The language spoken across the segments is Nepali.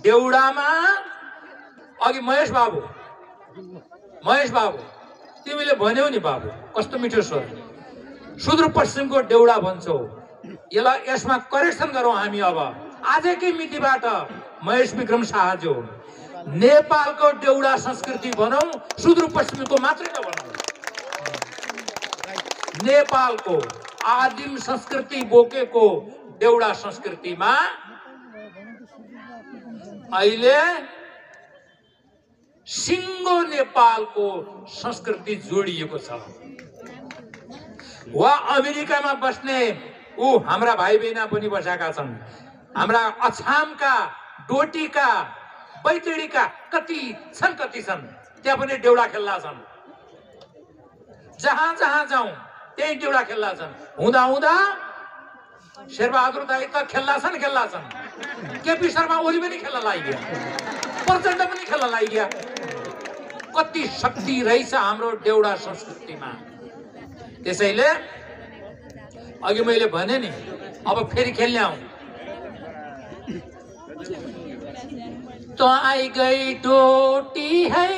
देउडामा अघि महेश बाबु तिमीले भन्यौ नि बाबु, कस्तो मिठो स्वर। सुदूरपश्चिमको देउडा भन्छौ, यसमा करेक्सन गरौँ हामी। अब आजकै मितिबाट महेश विक्रम शाहज्यू, नेपालको देउडा संस्कृति भनौँ, सुदूरपश्चिमको मात्रै नभनौँ। नेपालको आदिम संस्कृति बोकेको देउडा संस्कृतिमा अहिले सिङ्गो नेपालको संस्कृति जोडिएको छ। वा अमेरिकामा बस्ने हाम्रा भाइ बहिनी पनि बसेका छन्, हाम्रा अछामका, डोटीका, बैतडीका कति छन् त्यहाँ पनि देउडा खेल्ला छन्। जहाँ जहाँ जाउँ त्यही देउडा खेल्ला छन्। हुँदा हुँदा शेरबहादुर दाइ त खेल्ला छन्। केपी शर्मा ओली पनि खेल्न लाग्यो, प्रचण्ड पनि खेल्न लाग्यो। कति शक्ति रहेछ हाम्रो देउडा संस्कृतिमा। त्यसैले अघि मैले भने नि, अब फेरि खेल्ने आउँ। तो आई गई डोटी है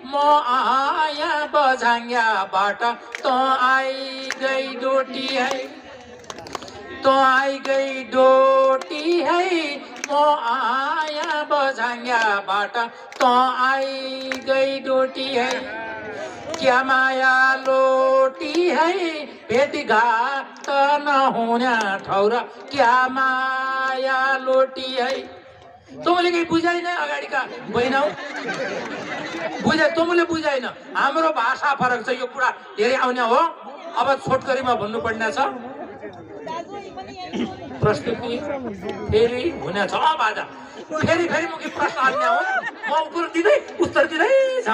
म आया बझाङ्गाबाट, तो आई गई डोटी है, तो आई गई डोटी है म आया बझाङ्गाबाट, तो आई गई डोटी है। क्या माया लोटी है भेटघाट नहुने ठौर, क्या माया लोटी है। तँले केही बुझाइन, अगाडिका बहिनी तँले बुझाइन। हाम्रो भाषा फरक छ, यो कुरा धेरै आउने हो। अब छोटकरीमा भन्नुपर्ने छ। प्रस्तुति फेरि हुनेछ। अब आज फेरि म के प्रश्न हाल्ने हो, म उत्तर दिँदै